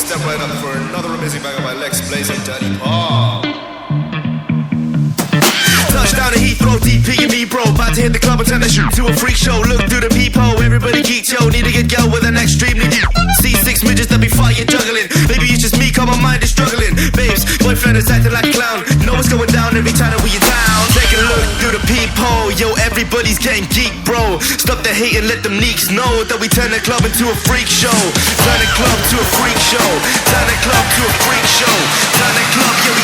step right up for another amazing bang by Lex Blaze and Daddy Paul. Touchdown to Heathrow, DP and me bro, about to hit the club and turn the shoot to a freak show. Look through the peephole, everybody geek, yo. Need to get girl with an extremely deep. See 6 midgets that be fire juggling. Maybe it's just me, cause my mind is struggling. Babes, boyfriend is acting like a clown. Know what's going down every time that we in town. Take a look through the peephole, yo. Everybody's getting geek, bro. Stop the hate and let them neeks know that we turn the club into a freak show. Turn the club to a freak show. Turn the club to a freak show. Turn the club, yeah, we